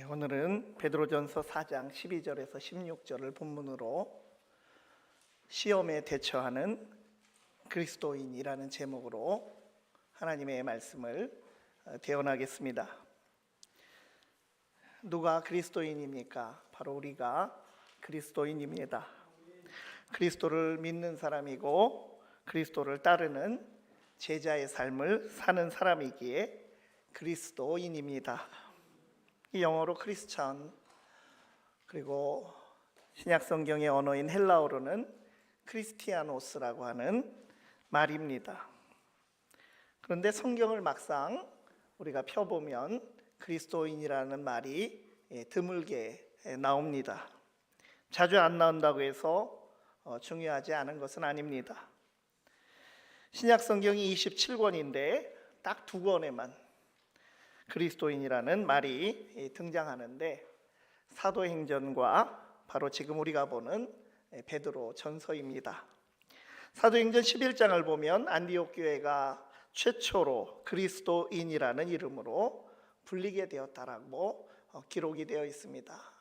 오늘은 베드로전서 4장 12절에서 16절을 본문으로 시험에 대처하는 그리스도인이라는 제목으로 하나님의 말씀을 대언하겠습니다. 누가 그리스도인입니까? 바로 우리가 그리스도인입니다. 그리스도를 믿는 사람이고 그리스도를 따르는 제자의 삶을 사는 사람이기에 그리스도인입니다. 이 영어로 크리스천, 그리고 신약 성경의 언어인 헬라어로는 크리스티아노스라고 하는 말입니다. 그런데 성경을 막상 우리가 펴보면 그리스도인이라는 말이 드물게 나옵니다. 자주 안 나온다고 해서 중요하지 않은 것은 아닙니다. 신약 성경이 27권인데 딱 2권에만 그리스도인이라는 말이 등장하는데 사도행전과 바로 지금 우리가 보는 베드로 전서입니다. 사도행전 11장을 보면 안디옥 교회가 최초로 그리스도인이라는 이름으로 불리게 되었다라고 기록이 되어 있습니다.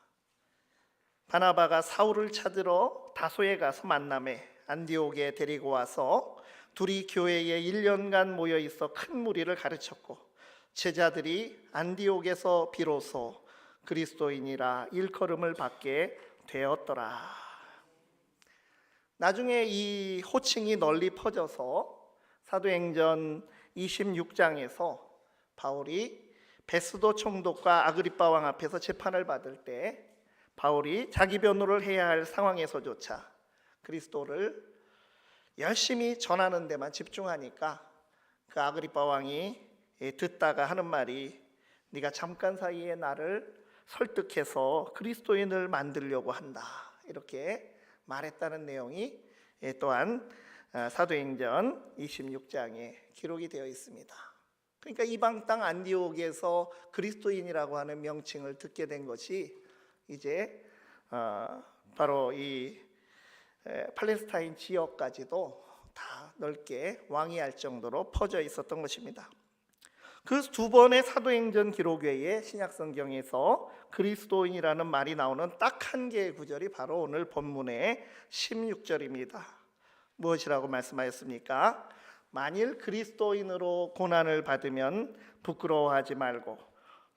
바나바가 사울을 찾으러 다소에 가서 만남에 안디옥에 데리고 와서 둘이 교회에 1년간 모여 있어 큰 무리를 가르쳤고 제자들이 안디옥에서 비로소 그리스도인이라 일컬음을 받게 되었더라. 나중에 이 호칭이 널리 퍼져서 사도행전 26장에서 바울이 베스도 총독과 아그리빠 왕 앞에서 재판을 받을 때 바울이 자기 변호를 해야 할 상황에서조차 그리스도를 열심히 전하는 데만 집중하니까 그 아그리빠 왕이 듣다가 하는 말이 네가 잠깐 사이에 나를 설득해서 그리스도인을 만들려고 한다, 이렇게 말했다는 내용이 또한 사도행전 26장에 기록이 되어 있습니다. 그러니까 이방 땅 안디옥에서 그리스도인이라고 하는 명칭을 듣게 된 것이 이제 바로 이 팔레스타인 지역까지도 다 넓게 왕이할 정도로 퍼져 있었던 것입니다. 그 2번의 사도행전 기록 외에 신약성경에서 그리스도인이라는 말이 나오는 딱 1개의 구절이 바로 오늘 본문의 16절입니다. 무엇이라고 말씀하였습니까? 만일 그리스도인으로 고난을 받으면 부끄러워하지 말고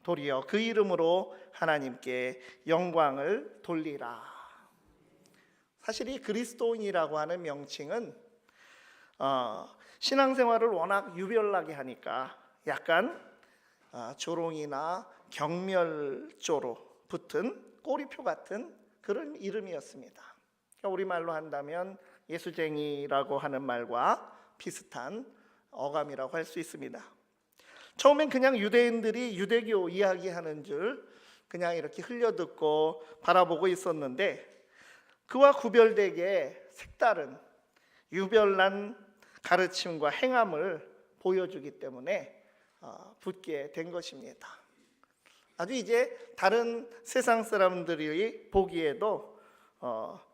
도리어 그 이름으로 하나님께 영광을 돌리라. 사실 이 그리스도인이라고 하는 명칭은 신앙생활을 워낙 유별나게 하니까 약간 조롱이나 경멸조로 붙은 꼬리표 같은 그런 이름이었습니다. 그러니까 우리말로 한다면 예수쟁이라고 하는 말과 비슷한 어감이라고 할 수 있습니다. 처음엔 그냥 유대인들이 유대교 이야기하는 줄 그냥 이렇게 흘려듣고 바라보고 있었는데 그와 구별되게 색다른 유별난 가르침과 행함을 보여주기 때문에 붙게 된 것입니다. 아주 이제 다른 세상 사람들이 보기에도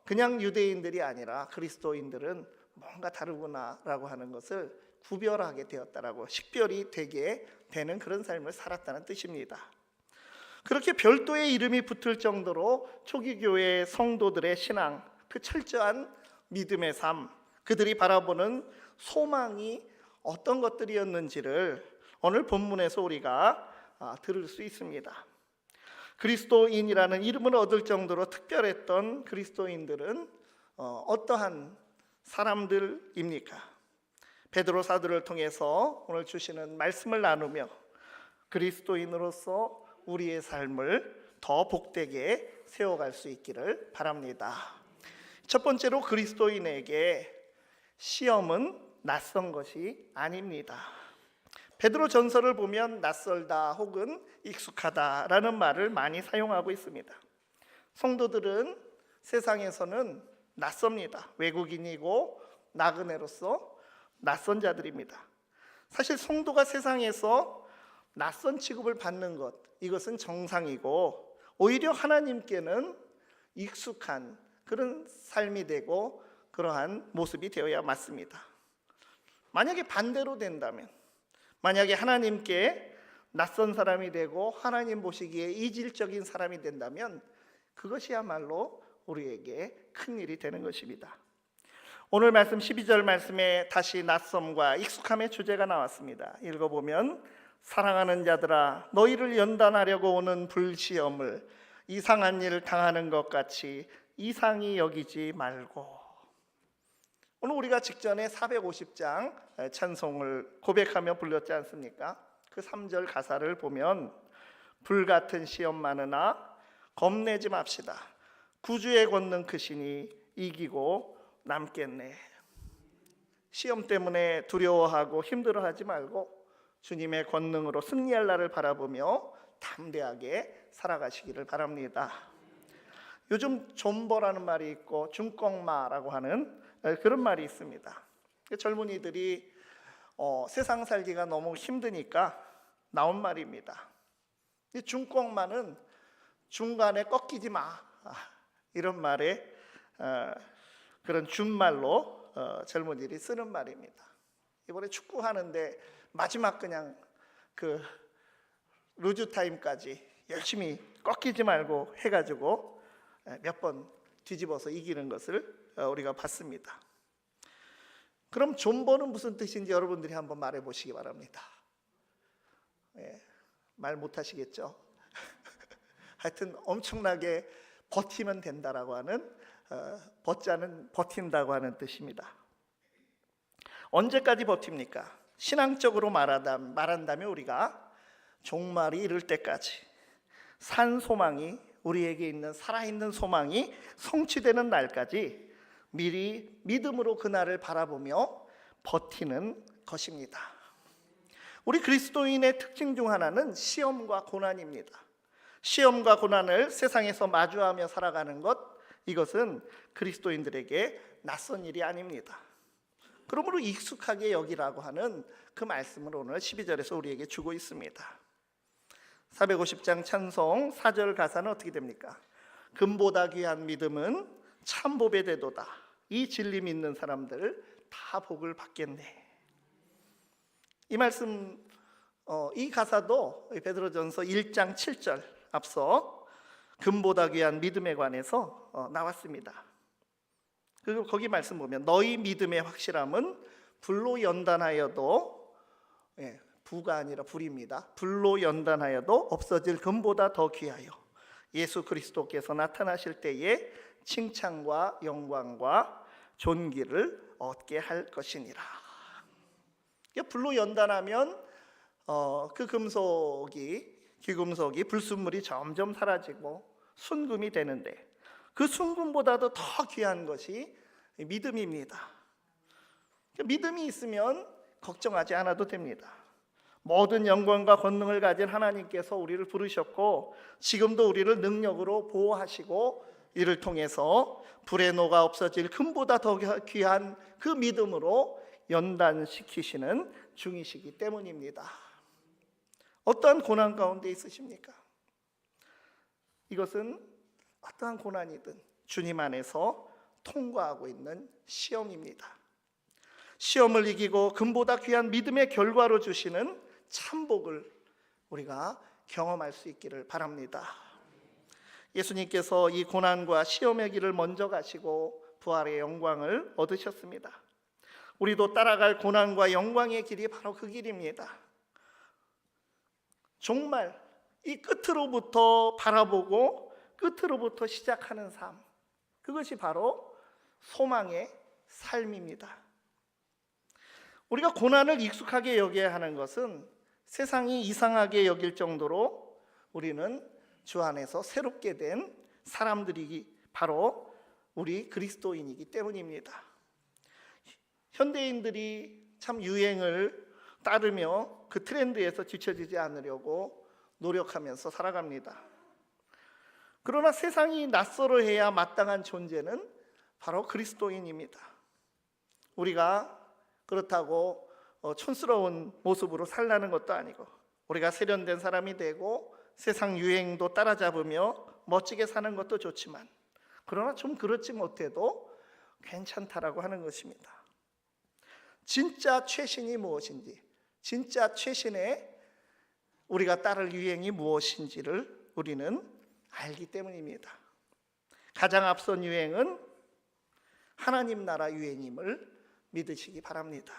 그냥 유대인들이 아니라 그리스도인들은 뭔가 다르구나라고 하는 것을 구별하게 되었다라고, 식별이 되게 되는 그런 삶을 살았다는 뜻입니다. 그렇게 별도의 이름이 붙을 정도로 초기 교회 성도들의 신앙, 그 철저한 믿음의 삶, 그들이 바라보는 소망이 어떤 것들이었는지를 오늘 본문에서 우리가 들을 수 있습니다. 그리스도인이라는 이름을 얻을 정도로 특별했던 그리스도인들은 어떠한 사람들입니까? 베드로 사도를 통해서 오늘 주시는 말씀을 나누며 그리스도인으로서 우리의 삶을 더 복되게 세워갈 수 있기를 바랍니다. 첫 번째로 그리스도인에게 시험은 낯선 것이 아닙니다. 베드로 전서를 보면 낯설다 혹은 익숙하다라는 말을 많이 사용하고 있습니다. 성도들은 세상에서는 낯섭니다. 외국인이고 나그네로서 낯선 자들입니다. 사실 성도가 세상에서 낯선 취급을 받는 것, 이것은 정상이고 오히려 하나님께는 익숙한 그런 삶이 되고 그러한 모습이 되어야 맞습니다. 만약에 반대로 된다면, 만약에 하나님께 낯선 사람이 되고 하나님 보시기에 이질적인 사람이 된다면 그것이야말로 우리에게 큰 일이 되는 것입니다. 오늘 말씀 12절 말씀에 다시 낯섦과 익숙함의 주제가 나왔습니다. 읽어보면 사랑하는 자들아 너희를 연단하려고 오는 불시험을 이상한 일을 당하는 것 같이 이상히 여기지 말고. 오늘 우리가 직전에 450장 찬송을 고백하며 불렀지 않습니까? 그 3절 가사를 보면 불같은 시험 많으나 겁내지 맙시다. 구주의 권능 크시니 이기고 남겠네. 시험 때문에 두려워하고 힘들어하지 말고 주님의 권능으로 승리할 날을 바라보며 담대하게 살아가시기를 바랍니다. 요즘 존버라는 말이 있고 중꺾마라고 하는 그런 말이 있습니다. 젊은이들이 세상 살기가 너무 힘드니까 나온 말입니다. 중꺾마는 중간에 꺾이지 마, 이런 말에 그런 준말로 젊은이들이 쓰는 말입니다. 이번에 축구하는데 마지막 그냥 그 루즈 타임까지 열심히 꺾이지 말고 해가지고 몇 번 뒤집어서 이기는 것을 우리가 봤습니다. 그럼 존버는 무슨 뜻인지 여러분들이 한번 말해 보시기 바랍니다. 말 못하시겠죠? 하여튼 엄청나게 버티면 된다라고 하는 버자는 버틴다고 하는 뜻입니다. 언제까지 버팁니까? 신앙적으로 말한다면 우리가 종말이 이를 때까지 산 소망이 우리에게 있는 살아있는 소망이 성취되는 날까지 미리 믿음으로 그날을 바라보며 버티는 것입니다. 우리 그리스도인의 특징 중 하나는 시험과 고난입니다. 시험과 고난을 세상에서 마주하며 살아가는 것, 이것은 그리스도인들에게 낯선 일이 아닙니다. 그러므로 익숙하게 여기라고 하는 그 말씀을 오늘 12절에서 우리에게 주고 있습니다. 450장 찬송 4절 가사는 어떻게 됩니까? 금보다 귀한 믿음은 참복에 되도다. 이 진리 믿는 사람들 다 복을 받겠네. 이 말씀, 이 가사도 베드로전서 1장 7절 앞서 금보다 귀한 믿음에 관해서 나왔습니다. 그리고 거기 말씀 보면 너희 믿음의 확실함은 불로 연단하여도, 부가 아니라 불입니다. 불로 연단하여도 없어질 금보다 더 귀하여 예수 그리스도께서 나타나실 때에 칭찬과 영광과 존귀를 얻게 할 것이니라. 불로 연단하면 그 귀금속이 불순물이 점점 사라지고 순금이 되는데 그 순금보다도 더 귀한 것이 믿음입니다. 믿음이 있으면 걱정하지 않아도 됩니다. 모든 영광과 권능을 가진 하나님께서 우리를 부르셨고 지금도 우리를 능력으로 보호하시고 이를 통해서 불에 녹아 없어질 금보다 더 귀한 그 믿음으로 연단시키시는 중이시기 때문입니다. 어떠한 고난 가운데 있으십니까? 이것은 어떠한 고난이든 주님 안에서 통과하고 있는 시험입니다. 시험을 이기고 금보다 귀한 믿음의 결과로 주시는 참복을 우리가 경험할 수 있기를 바랍니다. 예수님께서 이 고난과 시험의 길을 먼저 가시고 부활의 영광을 얻으셨습니다. 우리도 따라갈 고난과 영광의 길이 바로 그 길입니다. 정말 이 끝으로부터 바라보고 끝으로부터 시작하는 삶, 그것이 바로 소망의 삶입니다. 우리가 고난을 익숙하게 여겨야 하는 것은 세상이 이상하게 여길 정도로 우리는 주 안에서 새롭게 된 사람들이 바로 우리 그리스도인이기 때문입니다. 현대인들이 참 유행을 따르며 그 트렌드에서 뒤처지지 않으려고 노력하면서 살아갑니다. 그러나 세상이 낯설어해야 마땅한 존재는 바로 그리스도인입니다. 우리가 그렇다고 촌스러운 모습으로 살라는 것도 아니고 우리가 세련된 사람이 되고 세상 유행도 따라잡으며 멋지게 사는 것도 좋지만 그러나 좀 그렇지 못해도 괜찮다라고 하는 것입니다. 진짜 최신이 무엇인지, 진짜 최신의 우리가 따를 유행이 무엇인지를 우리는 알기 때문입니다. 가장 앞선 유행은 하나님 나라 유행임을 믿으시기 바랍니다.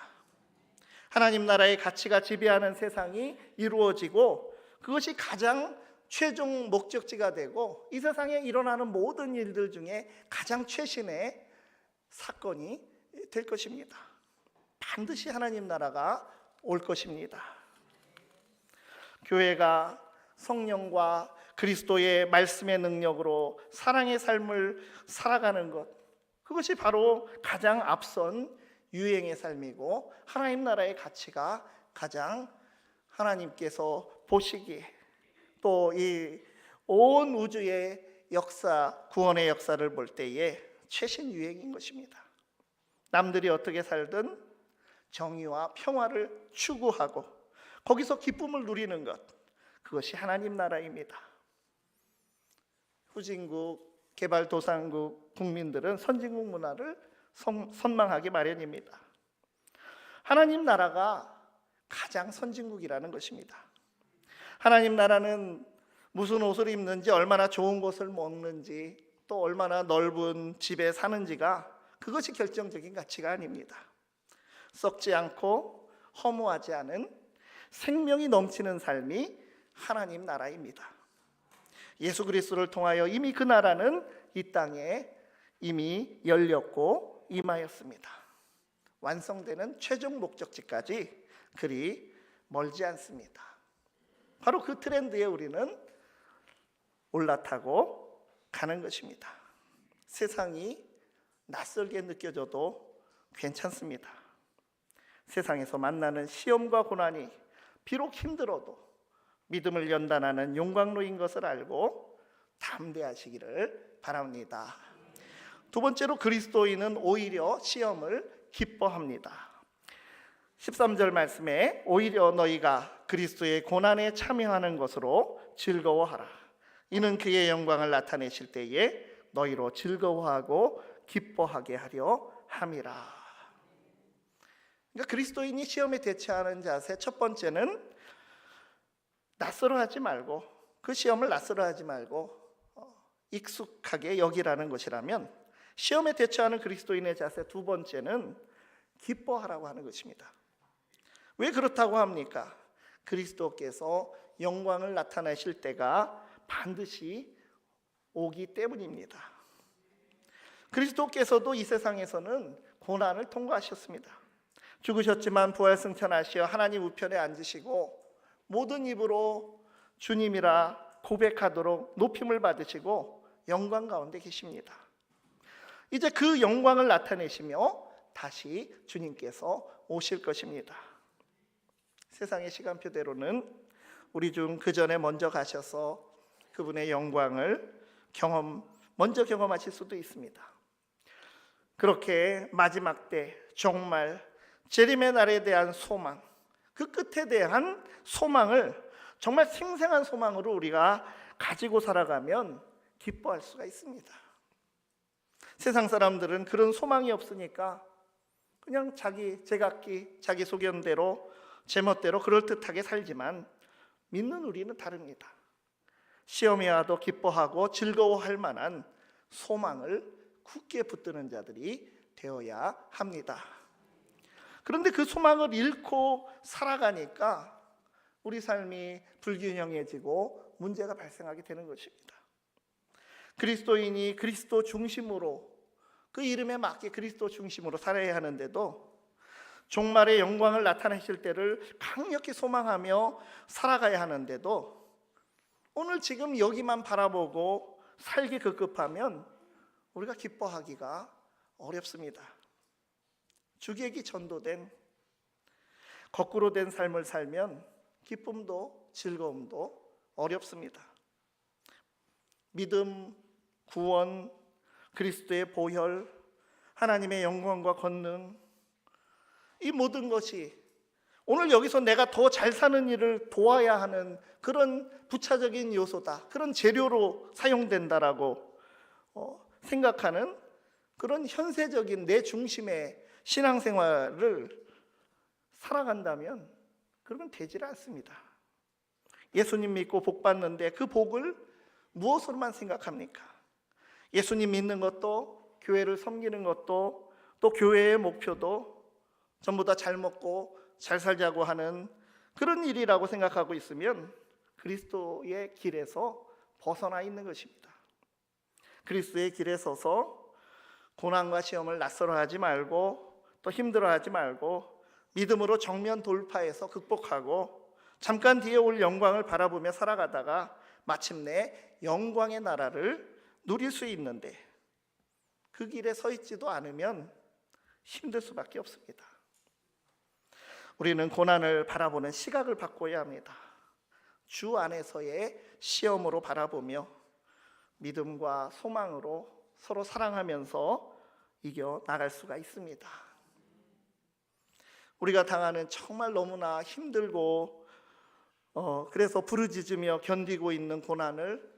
하나님 나라의 가치가 지배하는 세상이 이루어지고 그것이 가장 최종 목적지가 되고 이 세상에 일어나는 모든 일들 중에 가장 최신의 사건이 될 것입니다. 반드시 하나님 나라가 올 것입니다. 교회가 성령과 그리스도의 말씀의 능력으로 사랑의 삶을 살아가는 것, 그것이 바로 가장 앞선 유행의 삶이고 하나님 나라의 가치가 가장 하나님께서 보시기에 또 이 온 우주의 역사, 구원의 역사를 볼 때에 최신 유행인 것입니다. 남들이 어떻게 살든 정의와 평화를 추구하고 거기서 기쁨을 누리는 것, 그것이 하나님 나라입니다. 후진국, 개발도상국 국민들은 선진국 문화를 선망하기 마련입니다. 하나님 나라가 가장 선진국이라는 것입니다. 하나님 나라는 무슨 옷을 입는지, 얼마나 좋은 것을 먹는지, 또 얼마나 넓은 집에 사는지가 그것이 결정적인 가치가 아닙니다. 썩지 않고 허무하지 않은 생명이 넘치는 삶이 하나님 나라입니다. 예수 그리스도를 통하여 이미 그 나라는 이 땅에 이미 열렸고 임하였습니다. 완성되는 최종 목적지까지 그리 멀지 않습니다. 바로 그 트렌드에 우리는 올라타고 가는 것입니다. 세상이 낯설게 느껴져도 괜찮습니다. 세상에서 만나는 시험과 고난이 비록 힘들어도 믿음을 연단하는 용광로인 것을 알고 담대하시기를 바랍니다. 두 번째로 그리스도인은 오히려 시험을 기뻐합니다. 13절 말씀에 오히려 너희가 그리스도의 고난에 참여하는 것으로 즐거워하라. 이는 그의 영광을 나타내실 때에 너희로 즐거워하고 기뻐하게 하려 함이라. 그러니까 그리스도인이 시험에 대처하는 자세 첫 번째는 낯설어하지 말고, 그 시험을 낯설어하지 말고 익숙하게 여기라는 것이라면, 시험에 대처하는 그리스도인의 자세 두 번째는 기뻐하라고 하는 것입니다. 왜 그렇다고 합니까? 그리스도께서 영광을 나타내실 때가 반드시 오기 때문입니다. 그리스도께서도 이 세상에서는 고난을 통과하셨습니다. 죽으셨지만 부활승천하시어 하나님 우편에 앉으시고 모든 입으로 주님이라 고백하도록 높임을 받으시고 영광 가운데 계십니다. 이제 그 영광을 나타내시며 다시 주님께서 오실 것입니다. 세상의 시간표대로는 우리 중 그 전에 먼저 가셔서 그분의 영광을 먼저 경험하실 수도 있습니다. 그렇게 마지막 때 정말 재림의 날에 대한 소망, 그 끝에 대한 소망을 정말 생생한 소망으로 우리가 가지고 살아가면 기뻐할 수가 있습니다. 세상 사람들은 그런 소망이 없으니까 그냥 자기 제각기, 자기 소견대로, 제멋대로 그럴듯하게 살지만 믿는 우리는 다릅니다. 시험이 와도 기뻐하고 즐거워할 만한 소망을 굳게 붙드는 자들이 되어야 합니다. 그런데 그 소망을 잃고 살아가니까 우리 삶이 불균형해지고 문제가 발생하게 되는 것입니다. 그리스도인이 그리스도 중심으로, 그 이름에 맞게 그리스도 중심으로 살아야 하는데도 종말의 영광을 나타내실 때를 강력히 소망하며 살아가야 하는데도 오늘 지금 여기만 바라보고 살기 급급하면 우리가 기뻐하기가 어렵습니다. 주객이 전도된, 거꾸로 된 삶을 살면 기쁨도 즐거움도 어렵습니다. 믿음, 구원, 그리스도의 보혈, 하나님의 영광과 권능, 이 모든 것이 오늘 여기서 내가 더 잘 사는 일을 도와야 하는 그런 부차적인 요소다, 그런 재료로 사용된다라고 생각하는 그런 현세적인 내 중심의 신앙생활을 살아간다면 그러면 되질 않습니다. 예수님 믿고 복 받는데 그 복을 무엇으로만 생각합니까? 예수님 믿는 것도, 교회를 섬기는 것도, 또 교회의 목표도 전부 다 잘 먹고 잘 살자고 하는 그런 일이라고 생각하고 있으면 그리스도의 길에서 벗어나 있는 것입니다. 그리스도의 길에 서서 고난과 시험을 낯설어하지 말고 또 힘들어하지 말고 믿음으로 정면 돌파해서 극복하고 잠깐 뒤에 올 영광을 바라보며 살아가다가 마침내 영광의 나라를 누릴 수 있는데 그 길에 서 있지도 않으면 힘들 수밖에 없습니다. 우리는 고난을 바라보는 시각을 바꿔야 합니다. 주 안에서의 시험으로 바라보며 믿음과 소망으로 서로 사랑하면서 이겨 나갈 수가 있습니다. 우리가 당하는 정말 너무나 힘들고 그래서 부르짖으며 견디고 있는 고난을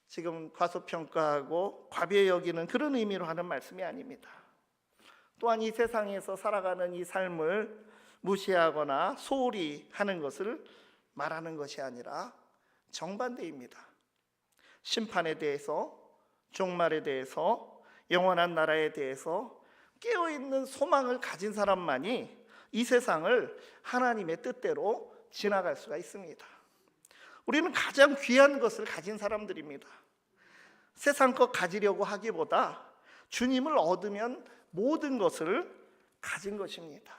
지금 과소평가하고 과비해 여기는 그런 의미로 하는 말씀이 아닙니다. 또한 이 세상에서 살아가는 이 삶을 무시하거나 소홀히 하는 것을 말하는 것이 아니라 정반대입니다. 심판에 대해서, 종말에 대해서, 영원한 나라에 대해서 깨어있는 소망을 가진 사람만이 이 세상을 하나님의 뜻대로 지나갈 수가 있습니다. 우리는 가장 귀한 것을 가진 사람들입니다. 세상 것 가지려고 하기보다 주님을 얻으면 모든 것을 가진 것입니다.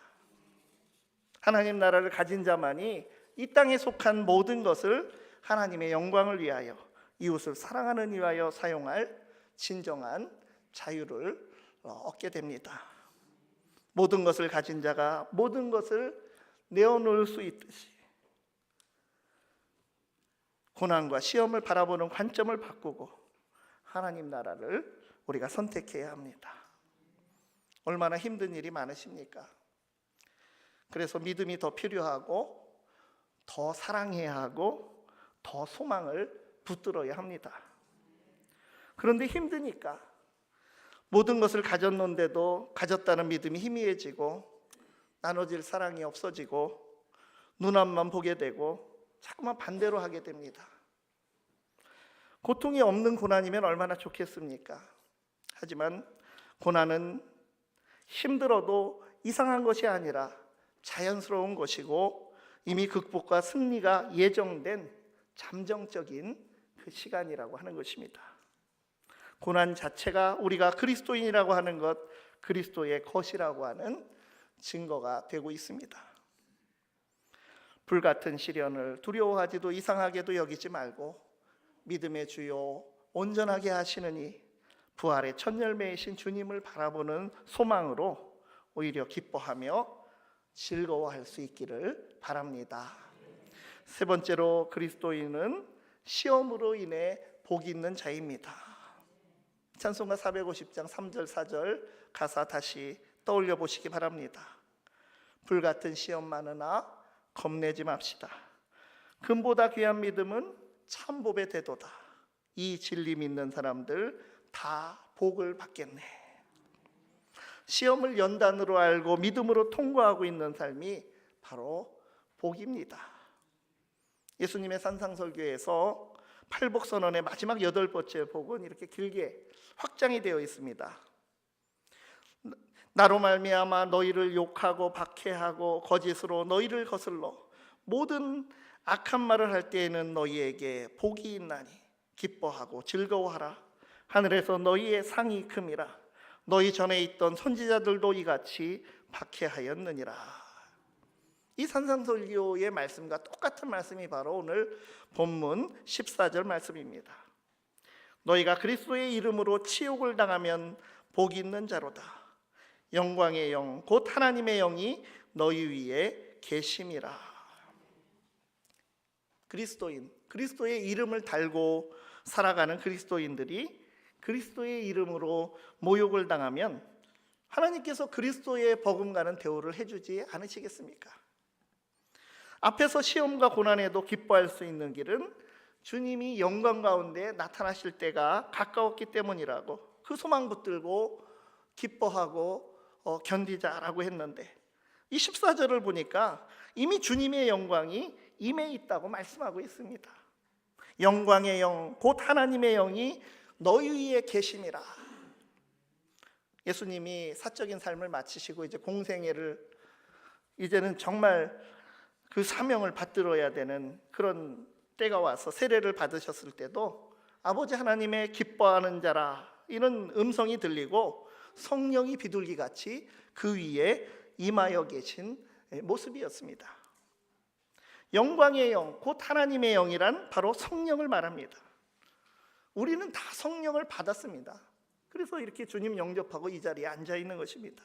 하나님 나라를 가진 자만이 이 땅에 속한 모든 것을 하나님의 영광을 위하여, 이웃을 사랑하는 위하여 사용할 진정한 자유를 얻게 됩니다. 모든 것을 가진 자가 모든 것을 내어놓을 수 있듯이 고난과 시험을 바라보는 관점을 바꾸고 하나님 나라를 우리가 선택해야 합니다. 얼마나 힘든 일이 많으십니까? 그래서 믿음이 더 필요하고 더 사랑해야 하고 더 소망을 붙들어야 합니다. 그런데 힘드니까 모든 것을 가졌는데도 가졌다는 믿음이 희미해지고 나눠질 사랑이 없어지고 눈앞만 보게 되고 자꾸만 반대로 하게 됩니다. 고통이 없는 고난이면 얼마나 좋겠습니까? 하지만 고난은 힘들어도 이상한 것이 아니라 자연스러운 것이고 이미 극복과 승리가 예정된 잠정적인 그 시간이라고 하는 것입니다. 고난 자체가 우리가 그리스도인이라고 하는 것, 그리스도의 것이라고 하는 증거가 되고 있습니다. 불같은 시련을 두려워하지도 이상하게도 여기지 말고 믿음의 주요 온전하게 하시느니 부활의 첫 열매이신 주님을 바라보는 소망으로 오히려 기뻐하며 즐거워할 수 있기를 바랍니다. 세 번째로 그리스도인은 시험으로 인해 복이 있는 자입니다. 찬송가 450장 3절 4절 가사 다시 떠올려 보시기 바랍니다. 불같은 시험 많으나 겁내지 맙시다. 금보다 귀한 믿음은 참복의 대도다. 이 진리 믿는 사람들 다 복을 받겠네. 시험을 연단으로 알고 믿음으로 통과하고 있는 삶이 바로 복입니다. 예수님의 산상설교에서 팔복선언의 마지막 8번째 복은 이렇게 길게 확장이 되어 있습니다. 나로 말미암아 너희를 욕하고 박해하고 거짓으로 너희를 거슬러 모든 악한 말을 할 때에는 너희에게 복이 있나니 기뻐하고 즐거워하라. 하늘에서 너희의 상이 큼이라. 너희 전에 있던 선지자들도 이같이 박해하였느니라. 이 산상설교의 말씀과 똑같은 말씀이 바로 오늘 본문 14절 말씀입니다. 너희가 그리스도의 이름으로 치욕을 당하면 복이 있는 자로다. 영광의 영 곧 하나님의 영이 너희 위에 계심이라. 그리스도인, 그리스도의 이름을 달고 살아가는 그리스도인들이 그리스도의 이름으로 모욕을 당하면 하나님께서 그리스도의 버금가는 대우를 해주지 않으시겠습니까? 앞에서 시험과 고난에도 기뻐할 수 있는 길은 주님이 영광 가운데 나타나실 때가 가까웠기 때문이라고 그 소망 붙들고 기뻐하고 견디자라고 했는데 이 14절을 보니까 이미 주님의 영광이 임해 있다고 말씀하고 있습니다. 영광의 영, 곧 하나님의 영이 너희 위에 계심이라. 예수님이 사적인 삶을 마치시고 이제 공생애를, 이제는 정말 그 사명을 받들어야 되는 그런 때가 와서 세례를 받으셨을 때도 아버지 하나님의 기뻐하는 자라 이런 음성이 들리고 성령이 비둘기같이 그 위에 임하여 계신 모습이었습니다. 영광의 영, 곧 하나님의 영이란 바로 성령을 말합니다. 우리는 다 성령을 받았습니다. 그래서 이렇게 주님 영접하고 이 자리에 앉아 있는 것입니다.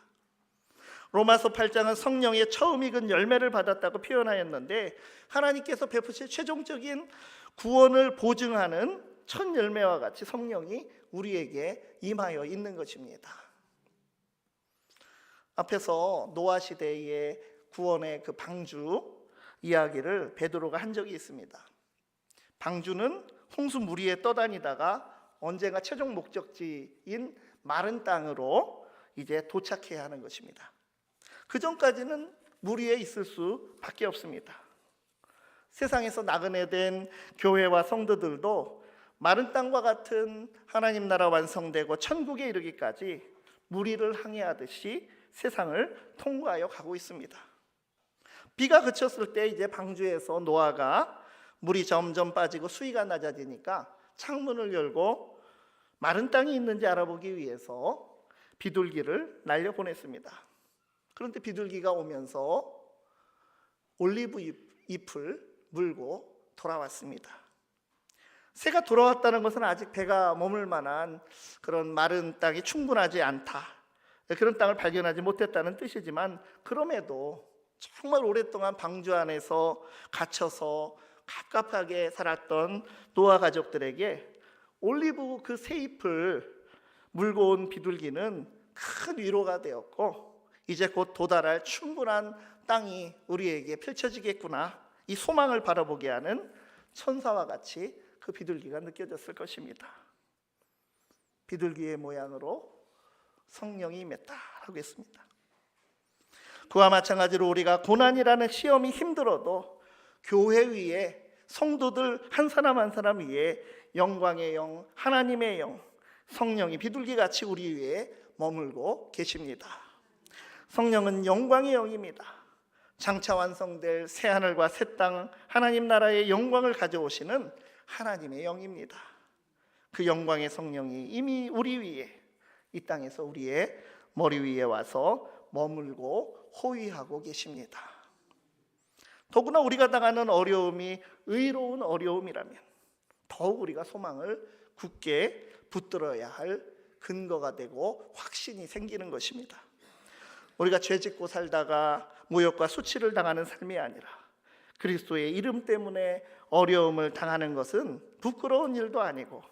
로마서 8장은 성령의 처음 익은 열매를 받았다고 표현하였는데, 하나님께서 베푸실 최종적인 구원을 보증하는 첫 열매와 같이 성령이 우리에게 임하여 있는 것입니다. 앞에서 노아 시대의 구원의 그 방주 이야기를 베드로가 한 적이 있습니다. 방주는 홍수 무리에 떠다니다가 언젠가 최종 목적지인 마른 땅으로 이제 도착해야 하는 것입니다. 그 전까지는 무리에 있을 수밖에 없습니다. 세상에서 나그네 된 교회와 성도들도 마른 땅과 같은 하나님 나라 완성되고 천국에 이르기까지 무리를 항해하듯이 세상을 통과하여 가고 있습니다. 비가 그쳤을 때 이제 방주에서 노아가 물이 점점 빠지고 수위가 낮아지니까 창문을 열고 마른 땅이 있는지 알아보기 위해서 비둘기를 날려보냈습니다. 그런데 비둘기가 오면서 올리브 잎을 물고 돌아왔습니다. 새가 돌아왔다는 것은 아직 배가 머물 만한 그런 마른 땅이 충분하지 않다, 그런 땅을 발견하지 못했다는 뜻이지만, 그럼에도 정말 오랫동안 방주 안에서 갇혀서 갑갑하게 살았던 노아 가족들에게 올리브 그 새 잎을 물고 온 비둘기는 큰 위로가 되었고, 이제 곧 도달할 충분한 땅이 우리에게 펼쳐지겠구나, 이 소망을 바라보게 하는 천사와 같이 그 비둘기가 느껴졌을 것입니다. 비둘기의 모양으로 성령이 임했다라고 했습니다. 그와 마찬가지로 우리가 고난이라는 시험이 힘들어도 교회 위에 성도들 한 사람 한 사람 위에 영광의 영, 하나님의 영, 성령이 비둘기같이 우리 위에 머물고 계십니다. 성령은 영광의 영입니다. 장차 완성될 새하늘과 새 땅, 하나님 나라의 영광을 가져오시는 하나님의 영입니다. 그 영광의 성령이 이미 우리 위에, 이 땅에서 우리의 머리 위에 와서 머물고 호위하고 계십니다. 더구나 우리가 당하는 어려움이 의로운 어려움이라면 더욱 우리가 소망을 굳게 붙들어야 할 근거가 되고 확신이 생기는 것입니다. 우리가 죄짓고 살다가 모욕과 수치를 당하는 삶이 아니라 그리스도의 이름 때문에 어려움을 당하는 것은 부끄러운 일도 아니고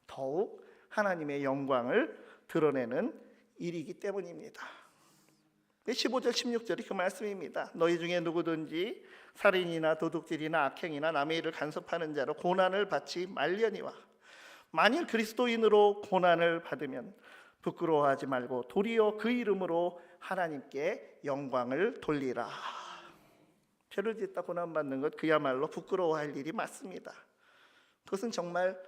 더욱 하나님의 영광을 드러내는 일이기 때문입니다. 15절 16절이 그 말씀입니다. 너희 중에 누구든지 살인이나 도둑질이나 악행이나 남의 일을 간섭하는 자로 고난을 받지 말려니와, 만일 그리스도인으로 고난을 받으면 부끄러워하지 말고 도리어 그 이름으로 하나님께 영광을 돌리라. 죄를 짓다 고난받는 것 그야말로 부끄러워할 일이 맞습니다. 그것은 정말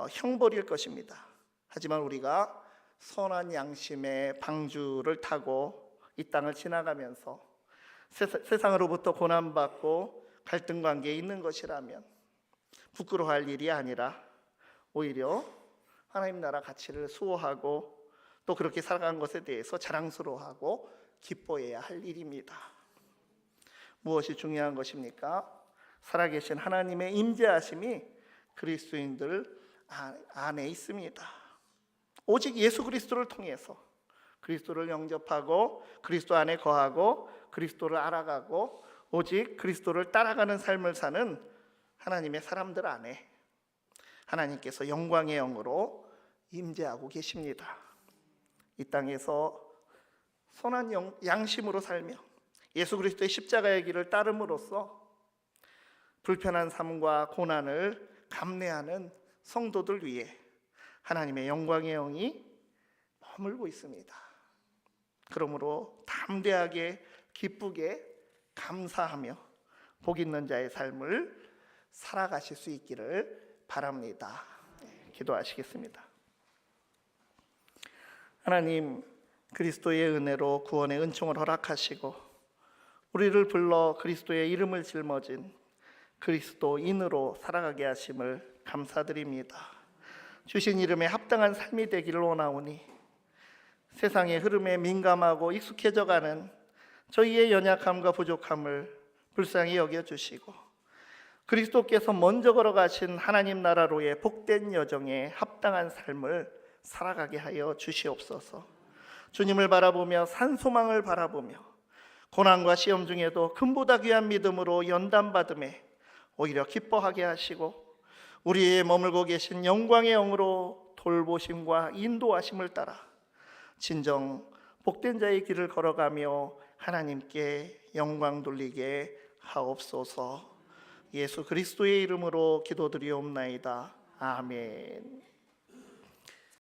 형벌일 것입니다. 하지만 우리가 선한 양심의 방주를 타고 이 땅을 지나가면서 세상으로부터 고난받고 갈등 관계에 있는 것이라면 부끄러워할 일이 아니라 오히려 하나님 나라 가치를 수호하고 또 그렇게 살아간 것에 대해서 자랑스러워하고 기뻐해야 할 일입니다. 무엇이 중요한 것입니까? 살아계신 하나님의 임재하심이 그리스도인들 안에 있습니다. 오직 예수 그리스도를 통해서 그리스도를 영접하고 그리스도 안에 거하고 그리스도를 알아가고 오직 그리스도를 따라가는 삶을 사는 하나님의 사람들 안에 하나님께서 영광의 영으로 임재하고 계십니다. 이 땅에서 선한 양심으로 살며 예수 그리스도의 십자가의 길을 따름으로써 불편한 삶과 고난을 감내하는 성도들 위해 하나님의 영광의 영이 머물고 있습니다. 그러므로 담대하게 기쁘게 감사하며 복 있는 자의 삶을 살아가실 수 있기를 바랍니다. 기도하시겠습니다. 하나님, 그리스도의 은혜로 구원의 은총을 허락하시고 우리를 불러 그리스도의 이름을 짊어진 그리스도인으로 살아가게 하심을 감사드립니다. 주신 이름에 합당한 삶이 되기를 원하오니 세상의 흐름에 민감하고 익숙해져가는 저희의 연약함과 부족함을 불쌍히 여겨주시고 그리스도께서 먼저 걸어가신 하나님 나라로의 복된 여정에 합당한 삶을 살아가게 하여 주시옵소서. 주님을 바라보며 산소망을 바라보며 고난과 시험 중에도 금보다 귀한 믿음으로 연단받음에 오히려 기뻐하게 하시고 우리의 머물고 계신 영광의 영으로 돌보심과 인도하심을 따라 진정 복된 자의 길을 걸어가며 하나님께 영광 돌리게 하옵소서. 예수 그리스도의 이름으로 기도드리옵나이다. 아멘.